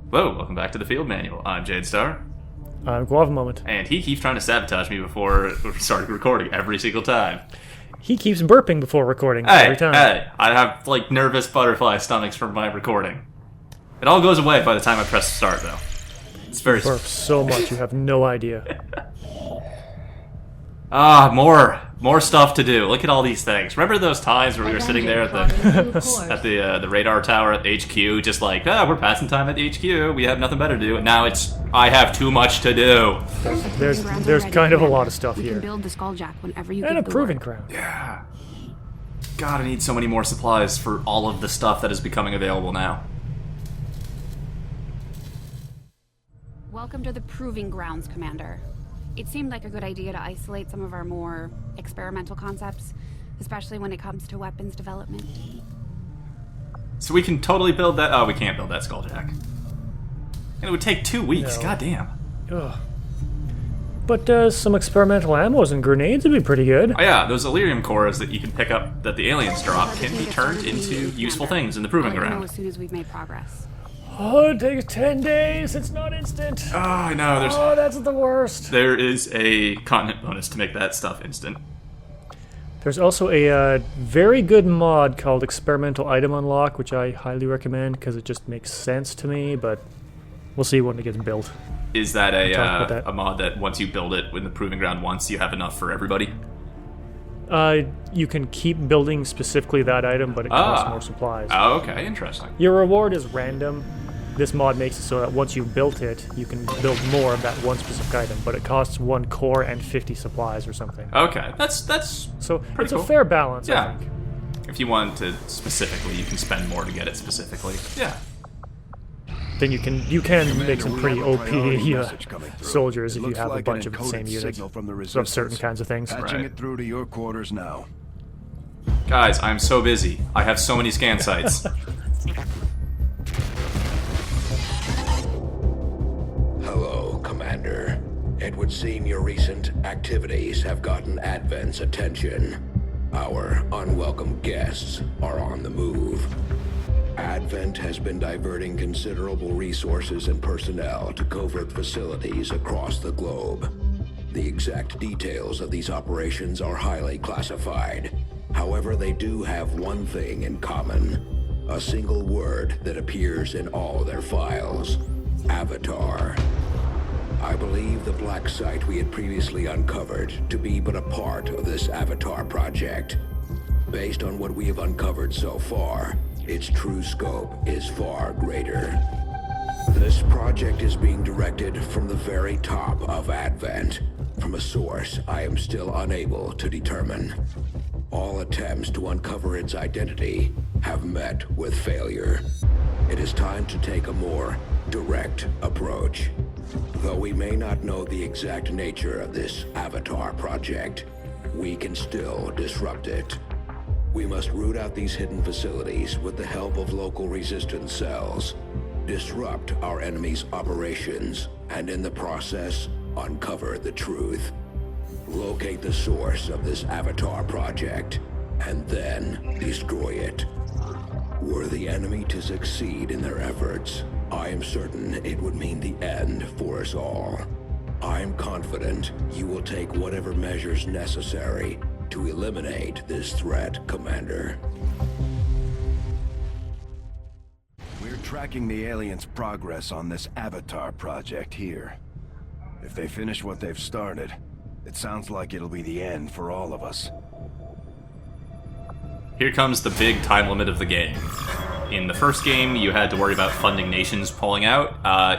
Whoa, welcome back to the Field Manual. I'm Jade Star. I'm Guava Moment. And he keeps trying to sabotage me before we start recording every single time. He keeps burping before recording every time. Hey, I have, like, nervous butterfly stomachs from my recording. It all goes away by the time I press start, though. It's very... You burp so much, you have no idea. More stuff to do. Look at all these things. Remember those times where we were sitting there at the radar tower at HQ, just like, we're passing time at the HQ. We have nothing better to do. And now it's, I have too much to do. There's kind of a lot of stuff here. You can build the skulljack whenever you and a give the proving word. ground. Yeah. God, I need so many more supplies for all of the stuff that is becoming available now. Welcome to the Proving Grounds, Commander. It seemed like a good idea to isolate some of our more experimental concepts, especially when it comes to weapons development. So we can totally build that... Oh, we can't build that skulljack. And it would take 2 weeks, No. goddamn. Ugh. But some experimental ammos and grenades would be pretty good. Oh yeah, those Illyrium cores that you can pick up that the aliens drop can be turned into useful things in the Proving I'll let you know Ground. as soon as we've made progress. Oh, it takes 10 days. It's not instant. Oh, I know, Oh, that's the worst. there is a continent bonus to make that stuff instant. There's also a very good mod called Experimental Item Unlock, which I highly recommend because it just makes sense to me, but we'll see when it gets built. Is that talk about that. a mod that once you build it in the Proving Ground once, you have enough for everybody? You can keep building specifically that item, but it costs more supplies. Oh, okay, interesting. Your reward is random. This mod makes it so that once you've built it, you can build more of that one specific item, but it costs 1 core and 50 supplies or something. Okay, that's So pretty it's cool. a fair balance, Yeah. I think. If you want to specifically, you can spend more to get it specifically. Yeah. Then you can make some pretty OP soldiers if you Looks have a like bunch an of the same encoded units signal from the of resistance. certain kinds of things. Patching Right. it through to your quarters now. Guys, I'm so busy. I have so many scan sites. Hello, Commander. It would seem your recent activities have gotten Advent's attention. Our unwelcome guests are on the move. Advent has been diverting considerable resources and personnel to covert facilities across the globe. The exact details of these operations are highly classified. However, they do have one thing in common. A single word that appears in all their files. Avatar. I believe the black site we had previously uncovered to be but a part of this Avatar project. Based on what we have uncovered so far, its true scope is far greater. This project is being directed from the very top of Advent, from a source I am still unable to determine. All attempts to uncover its identity have met with failure. It is time to take a more direct approach. Though we may not know the exact nature of this Avatar project, we can still disrupt it. We must root out these hidden facilities with the help of local resistance cells, disrupt our enemy's operations, and in the process, uncover the truth. Locate the source of this Avatar project, and then destroy it. Were the enemy to succeed in their efforts, I am certain it would mean the end for us all. I am confident you will take whatever measures necessary to eliminate this threat, Commander. We're tracking the aliens' progress on this Avatar project here. If they finish what they've started, it sounds like it'll be the end for all of us. Here comes the big time limit of the game. In the first game, you had to worry about funding nations pulling out.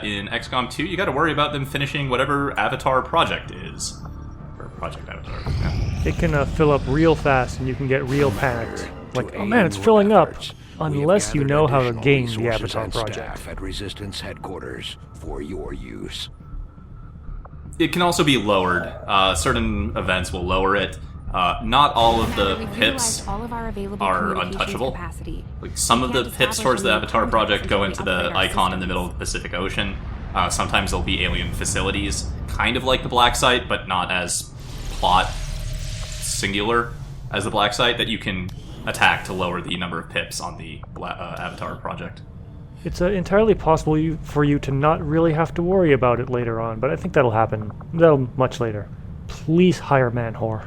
In XCOM 2, you got to worry about them finishing whatever Avatar project is. Or Project Avatar. Yeah. It can fill up real fast and you can get real panicked. Like, oh man, it's filling up. Unless you know how to game the Avatar project. At Resistance headquarters for your use. It can also be lowered. Certain events will lower it. Not all of the Commander, we've pips utilized all of our available are communications untouchable. capacity. Like some of We the can't pips towards the establish Avatar any project go contacts into until the we upgrade our icon in the middle of the Pacific Ocean. Sometimes there'll be alien facilities, kind of like the Black Site, but not as plot singular as the Black Site, that you can attack to lower the number of pips on the Avatar project. it's entirely possible for you to not really have to worry about it later on, but I think that'll happen much later. Please hire Man-Whore.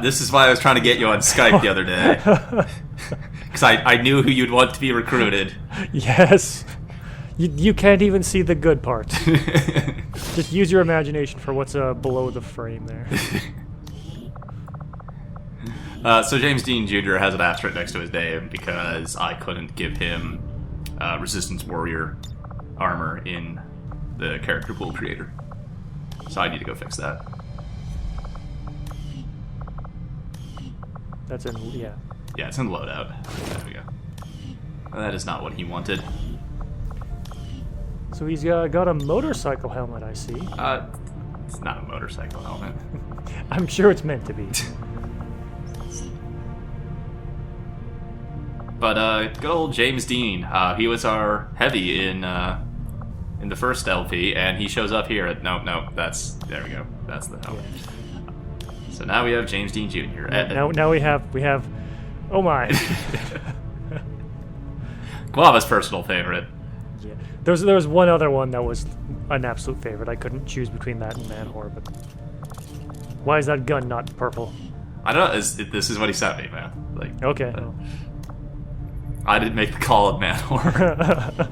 This is why I was trying to get you on Skype the other day. Because I knew who you'd want to be recruited. Yes. You can't even see the good part. Just use your imagination for what's below the frame there. So James Dean Jr. has an asterisk next to his name because I couldn't give him Resistance Warrior armor in the character pool creator. So I need to go fix that. That's in, yeah. Yeah, it's in the loadout. There we go. That is not what he wanted. So he's got a motorcycle helmet, I see. It's not a motorcycle helmet. I'm sure it's meant to be. But good old James Dean, he was our heavy in the first LP, and he shows up here at there we go. That's the helmet. Yeah. So now we have James Dean Jr. Now we have oh my. Guava's personal favorite. Yeah. There was one other one that was an absolute favorite. I couldn't choose between that and Man-Whore, but why is that gun not purple? I don't know. This is what he sent me, man. Like, okay. I didn't make the call of Man-Whore.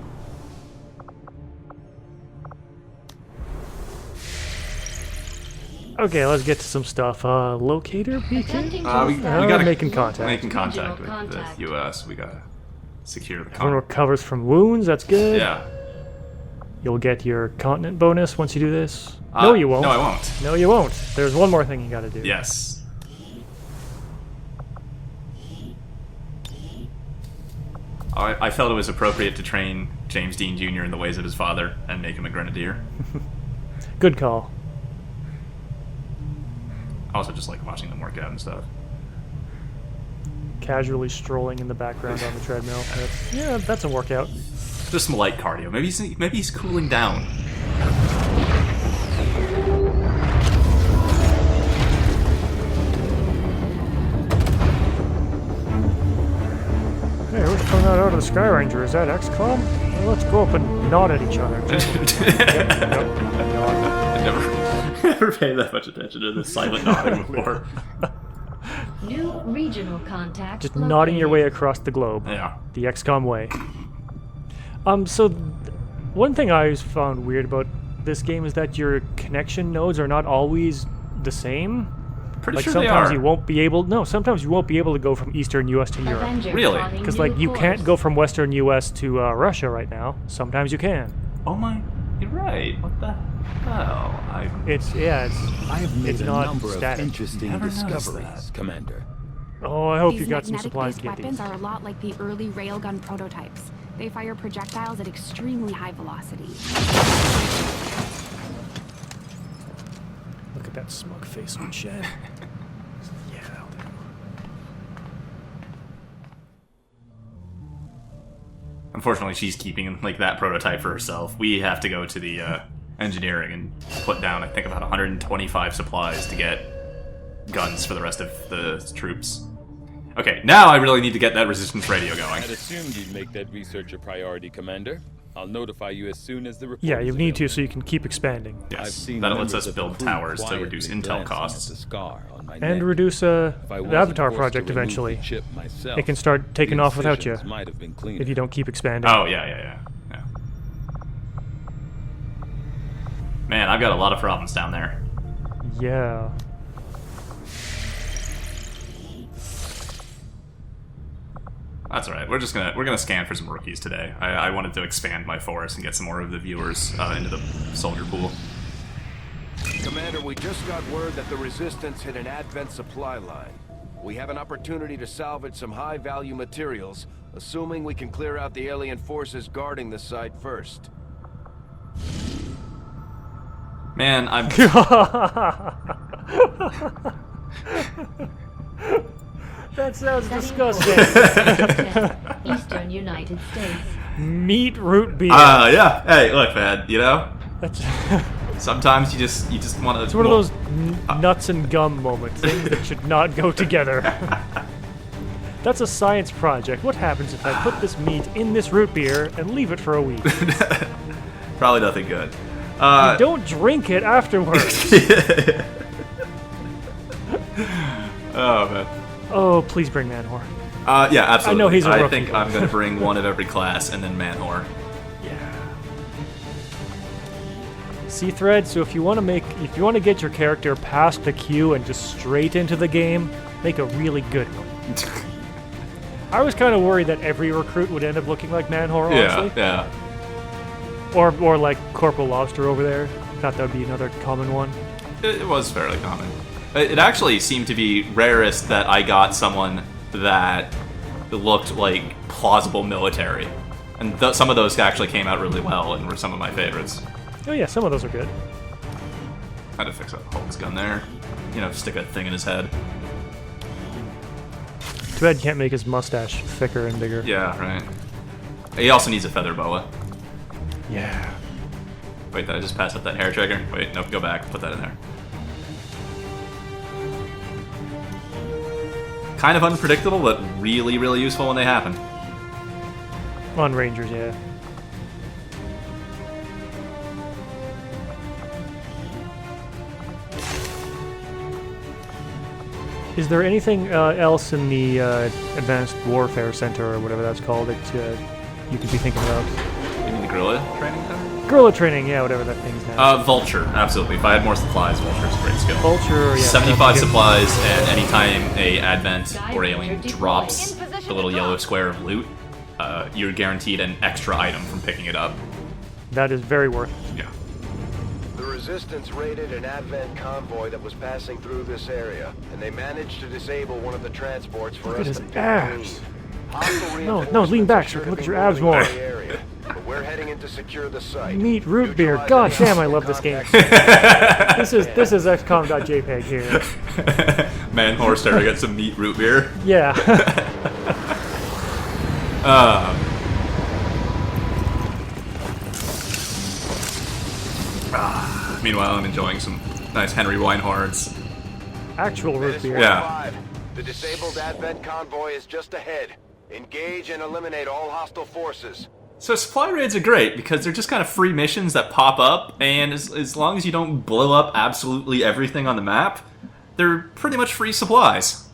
Okay, let's get to some stuff. Locator beacon? we gotta making contact. Making contact with the U.S. We gotta secure the Everyone continent. recovers from wounds. That's good. Yeah. You'll get your continent bonus once you do this. No, you won't. No, I won't. No, you won't. There's one more thing you gotta do. Yes. I felt it was appropriate to train James Dean Jr. in the ways of his father and make him a grenadier. Good call. I also just like watching them work out and stuff. Casually strolling in the background on the treadmill. That's a workout. Just some light cardio. Maybe he's cooling down. Hey, who's coming out of the Sky Ranger? Is that XCOM? Well, let's go up and nod at each other. I never paid that much attention to this silent nodding before. New regional contact. Just nodding your way across the globe. Yeah. The XCOM way. So one thing I always found weird about this game is that your connection nodes are not always the same. Pretty sure sometimes they are. you won't be able. No, sometimes you won't be able to go from Eastern U.S. to Europe. Really? Because you can't go from Western U.S. to Russia right now. Sometimes you can. Oh my, you're right. What the hell? I have made it's a not number static. of interesting Never noticed discoveries, that. Commander. Oh, I hope These you got some supplies to magnetic-based get these. weapons are a lot like the early railgun prototypes. They fire projectiles at extremely high velocity. Look at that smug face on Jade. Yeah, that'll do. Unfortunately, she's keeping like that prototype for herself. We have to go to the engineering and put down, I think, about 125 supplies to get guns for the rest of the troops. Okay, now I really need to get that resistance radio going. I'd assumed you'd make that research a priority, Commander. I'll notify you as soon as the report Yeah, is you need to available. so you can keep expanding. I've Yes, seen that lets members us of build the crew towers to reduce quietly intel glancing at costs. the scar on my And neck. reduce If I the wasn't Avatar forced to project remove eventually. the chip myself, It can start taking the off without you incisions might have been cleaner. if you don't keep expanding. Oh, yeah. Man, I've got a lot of problems down there. Yeah. That's alright. We're gonna scan for some rookies today. I wanted to expand my force and get some more of the viewers into the soldier pool. Commander, we just got word that the Resistance hit an Advent supply line. We have an opportunity to salvage some high-value materials, assuming we can clear out the alien forces guarding the site first. Man, I'm That sounds disgusting. Eastern United States. Meat root beer. yeah. Hey, look, man. You know, That's sometimes you just want to. it's one of those nuts and gum moments. Things that should not go together. That's a science project. What happens if I put this meat in this root beer and leave it for a week? Probably nothing good. Don't drink it afterwards. Oh man. Oh, please bring Manhor. Yeah, absolutely. I know he's a I rookie. think I'm going to bring one of every class and then Manhor. Yeah. Sea Thread. So if you want to get your character past the queue and just straight into the game, make a really good one. I was kind of worried that every recruit would end up looking like Manhor, honestly. Yeah. Or like Corporal Lobster over there. Thought that would be another common one. It was fairly common. It actually seemed to be rarest that I got someone that looked like plausible military. And some of those actually came out really well and were some of my favorites. Oh yeah, some of those are good. Had to fix that Hulk's gun there. You know, stick a thing in his head. Too bad you can't make his mustache thicker and bigger. Yeah, right. He also needs a feather boa. Yeah. Wait, did I just pass up that hair trigger? Wait, nope, go back. Put that in there. Kind of unpredictable, but really, really useful when they happen. On Rangers, yeah. Is there anything else in the Advanced Warfare Center, or whatever that's called, that you could be thinking about? You mean the guerrilla training center? Guerrilla training, yeah, whatever that thing's now. Vulture, absolutely. If I had more supplies, Vulture's a great skill. Vulture, yeah. 75 good. supplies, and anytime a Advent or alien drops the little yellow square of loot, you're guaranteed an extra item from picking it up. That is very worth it. Yeah. The Resistance raided an Advent convoy that was passing through this area, and they managed to disable one of the transports for Look us at to his pick abs. clean. No, lean back so I can look at your abs more. We're heading in to secure the site. Meat root beer. Neutralize God any damn, I love this game. contact- This is XCOM.jpg here. Manhor starting to get some meat root beer. Yeah. Meanwhile, I'm enjoying some nice Henry Weinhard's. Actual root Menace beer. Yeah. 45. The disabled Advent convoy is just ahead. Engage and eliminate all hostile forces. So supply raids are great because they're just kind of free missions that pop up, and as long as you don't blow up absolutely everything on the map, they're pretty much free supplies.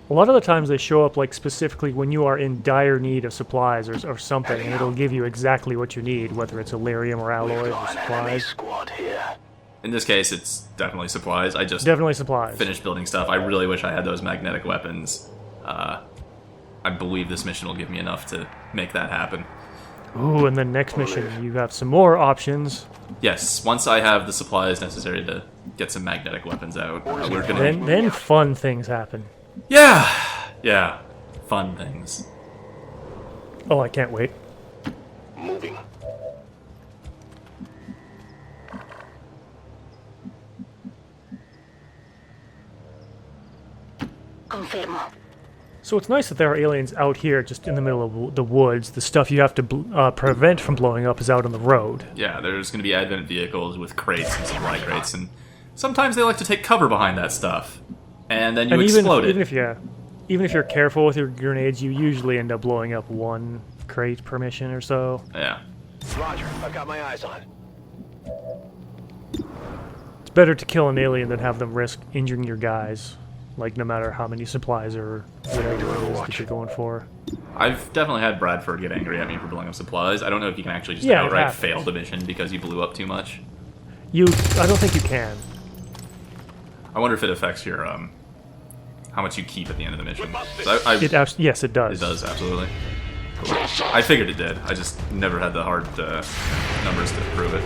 A lot of the times they show up like specifically when you are in dire need of supplies or something, and it'll give you exactly what you need, whether it's Illyrium or alloys or supplies. Squad here. In this case, it's definitely supplies. I just Definitely supplies. finished building stuff. I really wish I had those magnetic weapons. I believe this mission will give me enough to make that happen. Ooh, and then next mission you have some more options. Yes, once I have the supplies necessary to get some magnetic weapons out, we're gonna... Then fun things happen. Yeah, fun things. Oh, I can't wait. Moving. Confirmo. So it's nice that there are aliens out here just in the middle of the woods. The stuff you have to prevent from blowing up is out on the road. Yeah, there's gonna be Advent vehicles with crates and supply crates, and sometimes they like to take cover behind that stuff. And then you explode it. Even if you're careful with your grenades, you usually end up blowing up one crate per mission or so. Yeah. Roger, I've got my eyes on. It's better to kill an alien than have them risk injuring your guys. Like, no matter how many supplies or whatever it is that you're going for. I've definitely had Bradford get angry at me for blowing up supplies. I don't know if you can actually just Yeah, it outright happens. fail the mission because you blew up too much. I don't think you can. I wonder if it affects your, how much you keep at the end of the mission. Yes, it does. It does, absolutely. I figured it did. I just never had the hard numbers to prove it.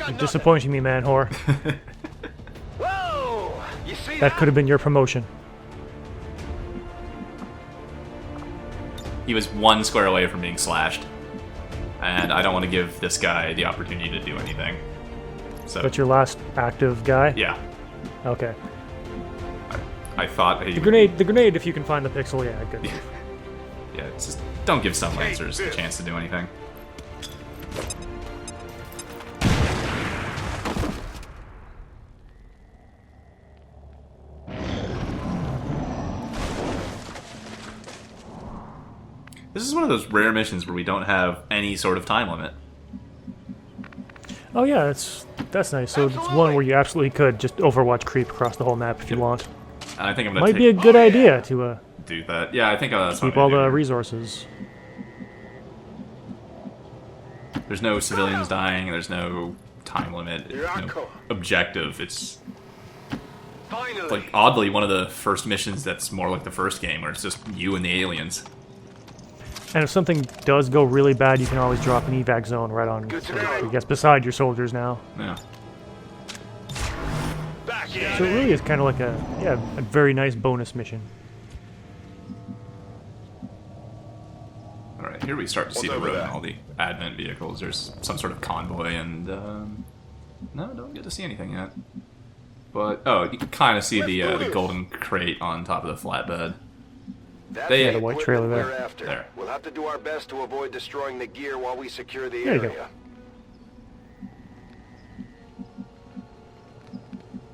You're disappointing me, man, whore. Whoa! You see That could have been your promotion. He was one square away from being slashed. And I don't want to give this guy the opportunity to do anything. So, But your last active guy? yeah. Okay. I thought he... The grenade, if you can find the pixel, yeah, good. Yeah, it's just don't give some lancers a chance to do anything. This is one of those rare missions where we don't have any sort of time limit. Oh yeah, that's nice. So it's one where you absolutely could just Overwatch creep across the whole map if you want. And I think I'm gonna Might be a good idea to do that. Yeah, I think that's what keep all the resources. There's no civilians dying. There's no time limit. No objective. It's like oddly one of the first missions that's more like the first game, where it's just you and the aliens. And if something does go really bad, you can always drop an evac zone right on, I guess, beside your soldiers now. Yeah. So it really is kind of like a very nice bonus mission. All right, here we start to see the road and all the advent vehicles. There's some sort of convoy, and no, don't get to see anything yet. But oh, you can kind of see the golden crate on top of the flatbed. That's the white trailer there. we're after. There. We'll have to do our best to avoid destroying the gear while we secure the There you go. area.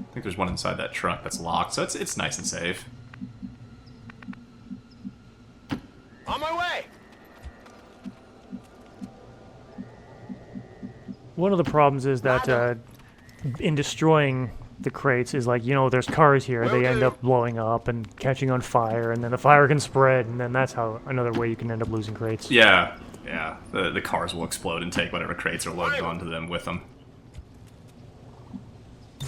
I think there's one inside that truck that's locked, so it's nice and safe. On my way! One of the problems is that in destroying the crates is like, there's cars here, they end up blowing up and catching on fire, and then the fire can spread, and then that's how another way you can end up losing crates. Yeah, the cars will explode and take whatever crates are loaded onto them with them.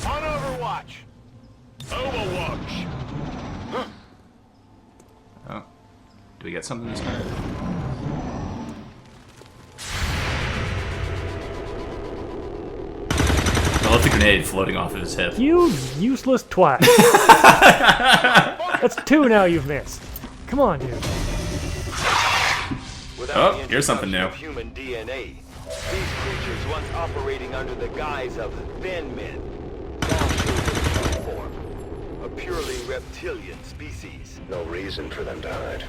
On Overwatch! Overwatch! Oh, do we get something this time? I love the grenade floating off of his hip. You useless twat. That's 2 now you've missed. Come on, dude. Oh, here's something new. Human DNA. These creatures once operating under the guise of thin men, now show their true form. A purely reptilian species. No reason for them to hide.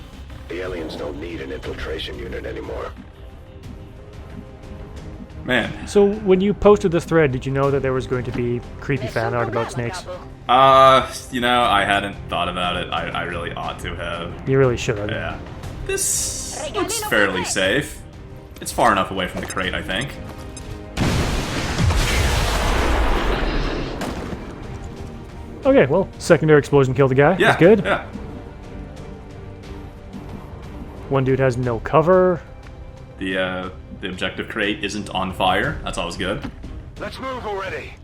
The aliens don't need an infiltration unit anymore. Man. So when you posted this thread, did you know that there was going to be creepy fan art about snakes? I hadn't thought about it. I really ought to have. You really should have. Yeah. This looks fairly safe. It's far enough away from the crate, I think. Okay, well, secondary explosion killed the guy. Yeah, That's good. Yeah. One dude has no cover. The objective crate isn't on fire. That's always good. Let's move already!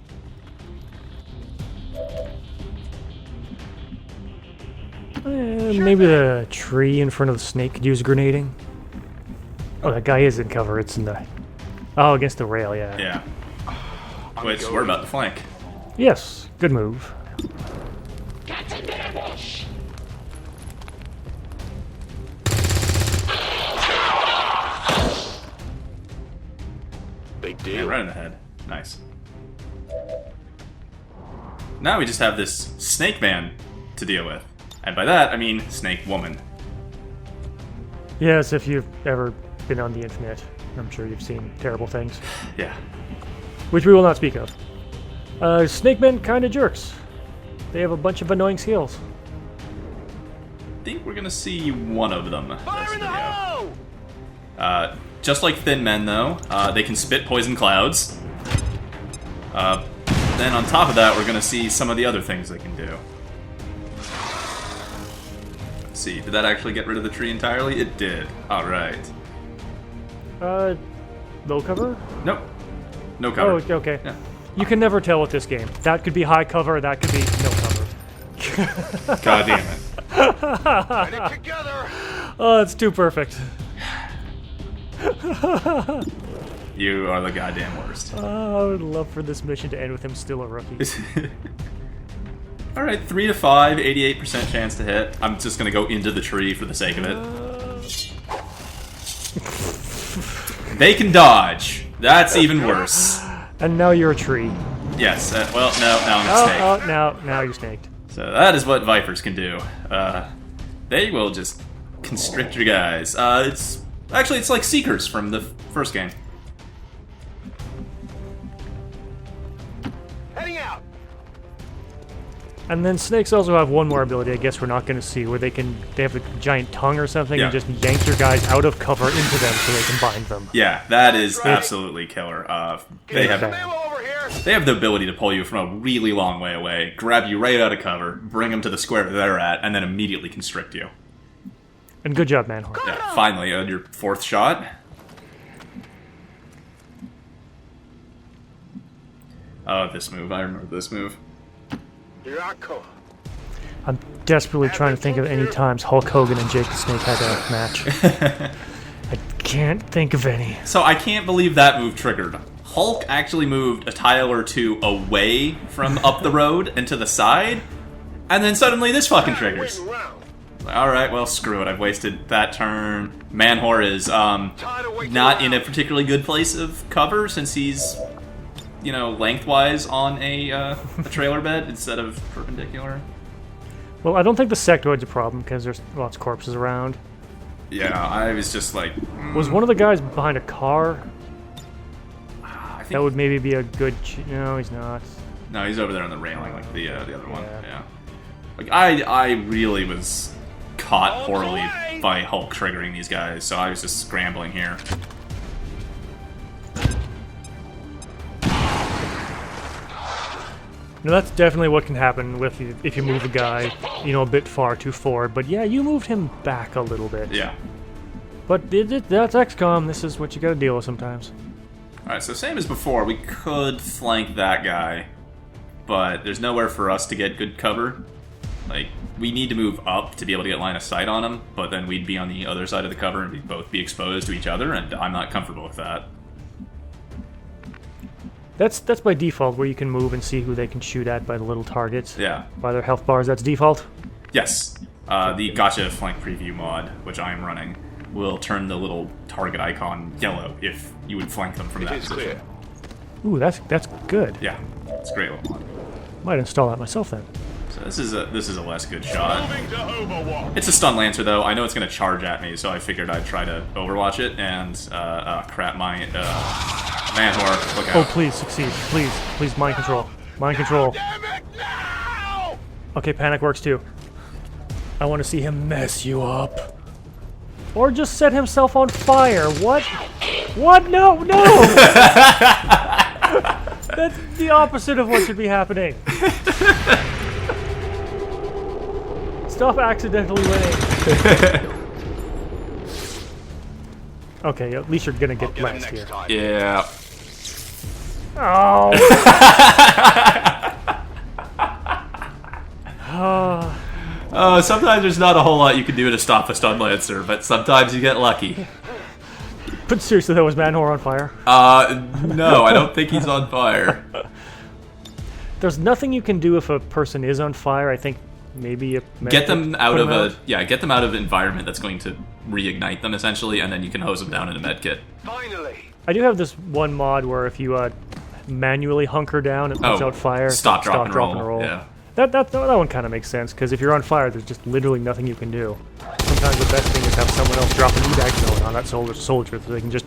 Maybe the tree in front of the snake could use grenading. Oh, that guy is in cover. It's in the... Oh, against the rail, yeah. Yeah. Which we're about to flank. Yes, good move. Big Yeah, deal. right in the head. Nice. Now we just have this snake man to deal with. And by that, I mean snake woman. Yes, if you've ever been on the internet, I'm sure you've seen terrible things. Yeah. Which we will not speak of. Snake men kind of jerks. They have a bunch of annoying skills. I think we're gonna see one of them Fire this in the video. hole! Just like thin men, though, they can spit poison clouds. Then on top of that, we're gonna see some of the other things they can do. Let's see, did that actually get rid of the tree entirely? It did. All right. Low cover? Nope. No cover. Oh, okay. Yeah. You can never tell with this game. That could be high cover, that could be no cover. God damn it. Get it together! Oh, it's too perfect. You are the goddamn worst. I would love for this mission to end with him still a rookie. Alright, 3 to 5, 88% chance to hit. I'm just gonna go into the tree for the sake of it. They can dodge. That's even worse. And now you're a tree. Yes, well, no, now I'm a snake. Now you're snaked. So that is what Vipers can do. They will just constrict your guys. It's like Seekers from the first game. Heading out! And then snakes also have one more ability, I guess we're not going to see, where they have a giant tongue or something and just yank your guys out of cover into them so they can bind them. Yeah, that is absolutely killer. They have the ability to pull you from a really long way away, grab you right out of cover, bring them to the square they're at, and then immediately constrict you. And good job, Manhor. Yeah, finally, on your 4th shot. Oh, this move. I remember this move. Here I come. I'm desperately trying to think of any times Hulk Hogan and Jake the Snake had a match. I can't think of any. So I can't believe that move triggered. Hulk actually moved a tile or two away from up the road and to the side, and then suddenly this fucking triggers. Alright, well, screw it. I've wasted that turn. Manhor is not in a particularly good place of cover since he's, you know, lengthwise on a trailer bed instead of perpendicular. Well, I don't think the sectoid's a problem because there's lots of corpses around. Yeah, I was just like... Was one of the guys behind a car? I think... That would maybe be a good... No, he's not. No, he's over there on the railing, like the other one. Yeah. Like, I really was caught poorly by Hulk triggering these guys, so I was just scrambling here. No, that's definitely what can happen with if you move a guy, you know, a bit far too forward. But yeah, you moved him back a little bit. Yeah. But that's XCOM. This is what you gotta deal with sometimes. Alright, so same as before, we could flank that guy, but there's nowhere for us to get good cover. Like, we need to move up to be able to get line of sight on him, but then we'd be on the other side of the cover and we'd both be exposed to each other, and I'm not comfortable with that. That's by default, where you can move and see who they can shoot at by the little targets. Yeah. By their health bars, that's default? Yes. The Gotcha Flank Preview mod, which I am running, will turn the little target icon yellow if you would flank them from that position. Ooh, that's good. Yeah, it's a great little mod. Might install that myself then. So this is a less good shot. It's a stun lancer though. I know it's gonna charge at me, so I figured I'd try to overwatch it. And crap, my Manhor, look out! Oh, please succeed, please, mind control, mind control. Okay, panic works too. I want to see him mess you up, or just set himself on fire. What? What? No, no! That's the opposite of what should be happening. Stop accidentally winning. Okay, at least you're gonna get glanced here. Yeah. Oh. Oh, sometimes there's not a whole lot you can do to stop a stun lancer, but sometimes you get lucky. But seriously, that was Manhor on fire? No, I don't think he's on fire. There's nothing you can do if a person is on fire. I think maybe get them out of get them out of an environment that's going to reignite them essentially, and then you can hose them down in a medkit. Finally. I do have this one mod where if you manually hunker down, it puts out fire. Stop, drop, and roll. Yeah. That one kind of makes sense, because if you're on fire, there's just literally nothing you can do. Sometimes the best thing is have someone else drop an evac zone on that soldier so they can just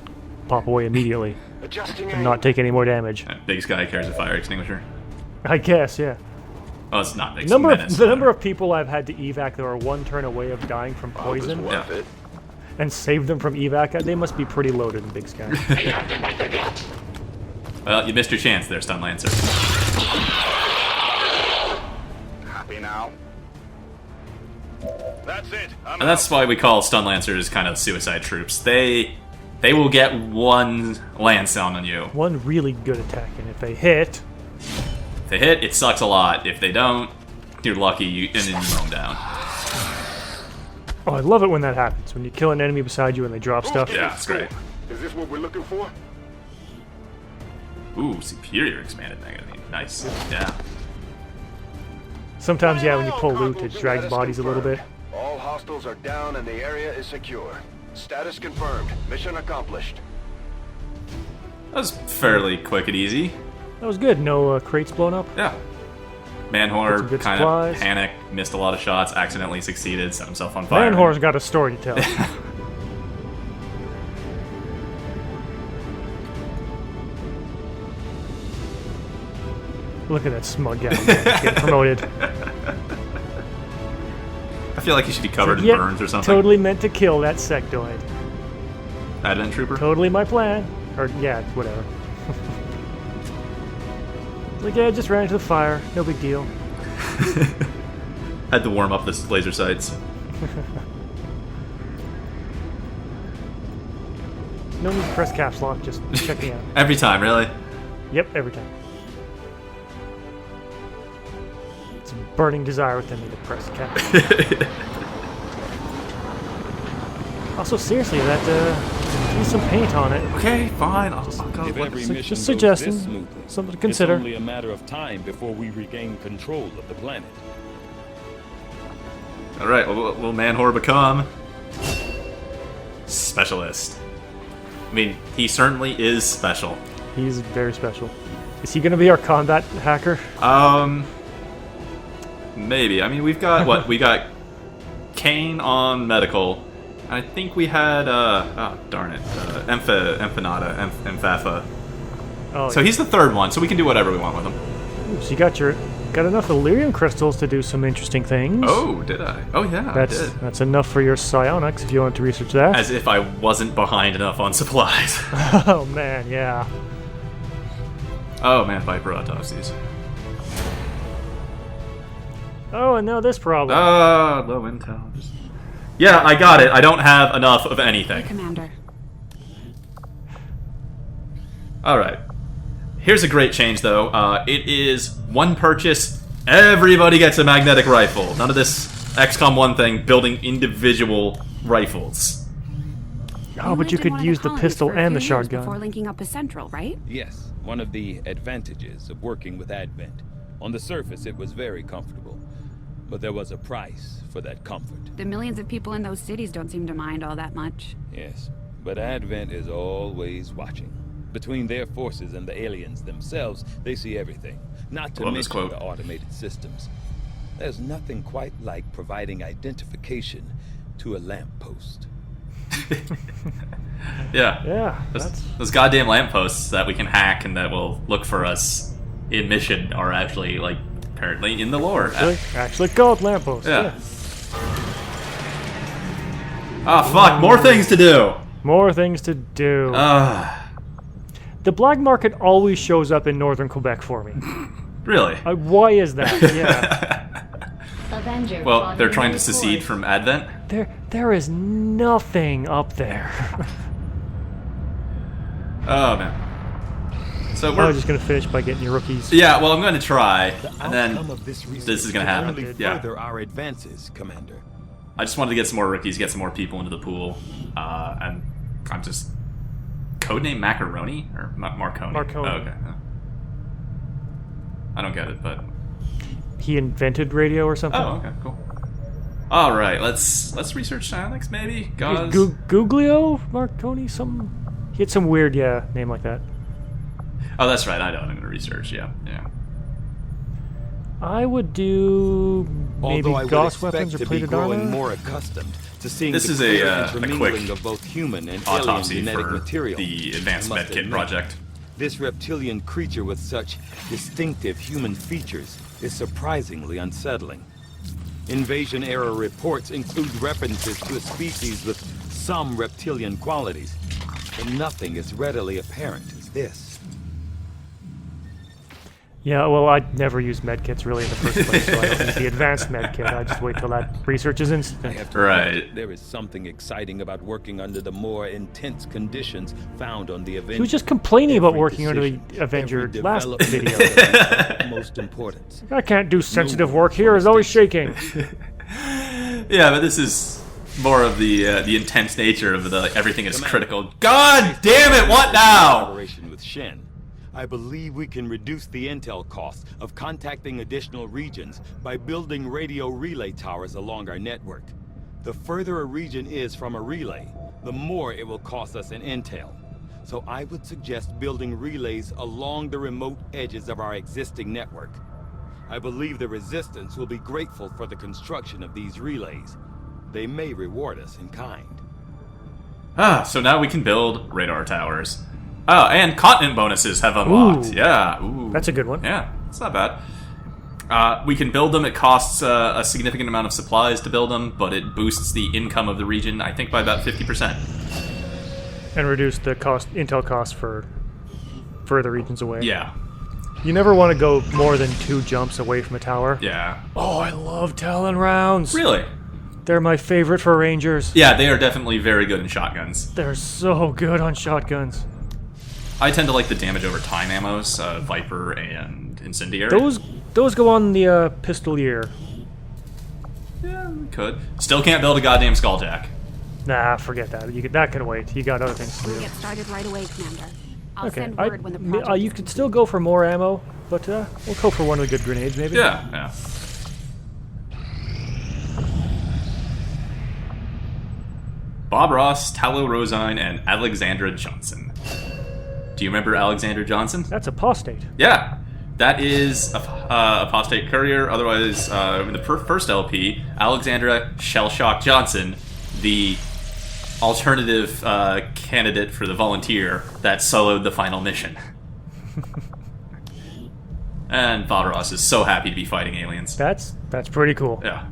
pop away immediately and not take any more damage. Biggest guy carries a fire extinguisher. I guess, yeah. Well, it's not big. The number of people I've had to evac that are one turn away of dying from poison and save them from evac, they must be pretty loaded in Big Sky. Well, you missed your chance there, Stun Lancer. Happy now? That's it. And that's why we call Stun Lancers kind of suicide troops. They will get one lance down on you. One really good attack, and if they hit... If they hit, it sucks a lot. If they don't, you're lucky, and then you mow them down. Oh, I love it when that happens. When you kill an enemy beside you and they drop stuff. Yeah, it's great. Is this what we're looking for? Ooh, superior expanded magazine. Nice. Yeah. Sometimes, yeah, when you pull loot, it drags bodies a little bit. All hostiles are down and the area is secure. Status confirmed. Mission accomplished. That was fairly quick and easy. That was good. No crates blown up. Yeah. Manhor kind of panicked, missed a lot of shots, accidentally succeeded, set himself on fire. Manhor's got a story to tell. Look at that smug guy getting promoted. feel like he should be covered in Yep, burns or something. Totally meant to kill that sectoid. Advent Trooper? Totally my plan. Or, yeah, whatever. Like, yeah, just ran into the fire. No big deal. Had to warm up the laser sights. No need to press caps lock, just check me out. Every time, really? Yep, every time. It's a burning desire within me to press caps. Also, seriously, that need some paint on it. Okay, fine. I'll go. If every mission Just goes suggesting. this smoothly, Something to consider. It's only a matter of time before we regain control of the planet. All right, what will Manhor become? Specialist. I mean, he certainly is special. He's very special. Is he going to be our combat hacker? Maybe. I mean, we've got what? We got Kane on medical. I think we had oh darn it, Emphafa. Oh, So yeah. he's the third one, so we can do whatever we want with him. Ooh, so you got enough Illyrium crystals to do some interesting things. Oh, did I? Oh yeah, I did. That's enough for your psionics if you want to research that. As if I wasn't behind enough on supplies. Oh man, yeah. Oh man, Viper autopsies. Oh, and now this problem. Low intel. Yeah, I got it. I don't have enough of anything. Commander. Alright. Here's a great change, though. It is one purchase, everybody gets a magnetic rifle. None of this XCOM 1 thing, building individual rifles. Oh, but you could use the pistol and the shotgun. Before linking up with Central, right? Yes, one of the advantages of working with Advent. On the surface, it was very comfortable. But there was a price for that comfort. The millions of people in those cities don't seem to mind all that much. Yes, but Advent is always watching. Between their forces and the aliens themselves, they see everything. Not to Love this mention quote. the automated systems. There's nothing quite like providing identification to a lamppost. Yeah. Yeah, Those goddamn lampposts that we can hack and that will look for us in mission are actually, like, apparently in the lore. actually called lampposts. Yeah. Ah, fuck, more things to do! More things to do. The black market always shows up in northern Quebec for me. Really? Why is that? Yeah. Avenger Well, they're trying to report. secede from Advent? There is nothing up there. Oh, man. So I'm we're just gonna finish by getting your rookies. Yeah, well, I'm going to try, and then Outcome of this this is going to happen. only Yeah. further our advances, Commander. I just wanted to get some more rookies, get some more people into the pool, and I'm just... Codename Macaroni? Or Marconi? Marconi. Oh, okay. I don't get it, but... He invented radio or something. Oh, okay, cool. Alright, let's research psionics, maybe? Gauze? Guglio Marconi? He had some weird, name like that. Oh, that's right, I know. I'm going to research, yeah. I would do maybe Although I would Gauss expect weapons or to be plated growing armor. more accustomed to seeing This the is clear a intermingling quick of both human and alien Autopsy genetic for material. the Advanced I must Medkit admit, project. This reptilian creature with such distinctive human features is surprisingly unsettling. Invasion-era reports include references to a species with some reptilian qualities, but nothing as readily apparent as this. Yeah, well, I'd never use medkits really in the first place, so I don't use the advanced medkit. I just wait till that research is I instant. have to Right. admit, there is something exciting about working under the more intense conditions found on the Avenger. He was just complaining about Every working under the decision, Avenger every last development video. is of utmost importance. I can't do sensitive work here. Is always shaking. Yeah, but this is more of the intense nature of the everything is critical. God damn it! What now? Collaboration with Shen. I believe we can reduce the intel costs of contacting additional regions by building radio relay towers along our network. The further a region is from a relay, the more it will cost us in intel. So I would suggest building relays along the remote edges of our existing network. I believe the Resistance will be grateful for the construction of these relays. They may reward us in kind. So now we can build radar towers. Oh, and continent bonuses have unlocked. Ooh. Yeah. Ooh. That's a good one. Yeah, it's not bad. We can build them. It costs a significant amount of supplies to build them, but it boosts the income of the region, I think, by about 50%. And reduce the intel cost for further regions away. Yeah. You never want to go more than 2 jumps away from a tower. Yeah. Oh, I love Talon rounds. Really? They're my favorite for rangers. Yeah, they are definitely very good in shotguns. They're so good on shotguns. I tend to like the damage over time ammos, Viper and Incendiary. Those go on the Pistolier. Yeah, we could. Still can't build a goddamn Skulljack. Nah, forget that. That can wait. You got other things to We'll do. get started right away, Commander. I'll Okay, send word when the project you is could still go for more ammo, but we'll go for one of the good grenades, maybe. Yeah. Bob Ross, Talo Rosine, and Alexandra Johnson. Do you remember Alexandra Johnson? That's apostate. Yeah. That is Apostate Courier, otherwise, in the first LP, Alexandra Shellshock Johnson, the alternative candidate for the volunteer that soloed the final mission. And Bob Ross is so happy to be fighting aliens. That's pretty cool. Yeah.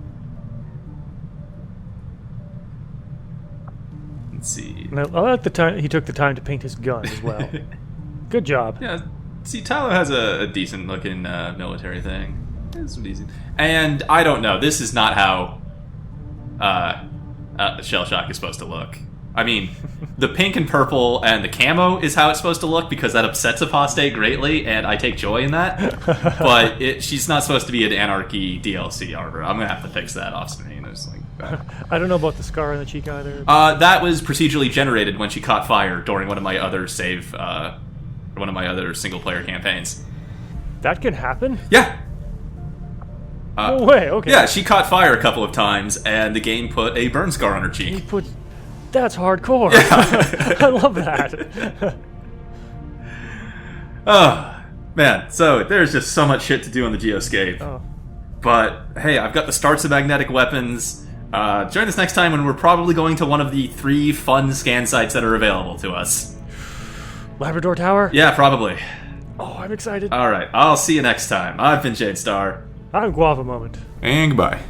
Let's see. And I like the time he took the time to paint his gun as well. Good job. Yeah. See, Talo has a decent looking military thing. It's decent. And I don't know. This is not how Shellshock is supposed to look. I mean, the pink and purple and the camo is how it's supposed to look because that upsets Apostate greatly, and I take joy in that. But she's not supposed to be an Anarchy DLC armor. I'm gonna have to fix that off screen. It's like, I don't know about the scar on the cheek either. that was procedurally generated when she caught fire during one of my other single-player campaigns. That can happen? Yeah. No way. Okay. Yeah, she caught fire a couple of times, and the game put a burn scar on her cheek. That's hardcore. Yeah. I love that. Oh, man. So, there's just so much shit to do on the geoscape. Oh. But, hey, I've got the starts of magnetic weapons. Join us next time when we're probably going to one of the 3 fun scan sites that are available to us. Labrador Tower? Yeah, probably. Oh, I'm excited. Alright, I'll see you next time. I've been Jade Star. I'm Guava Moment. And goodbye.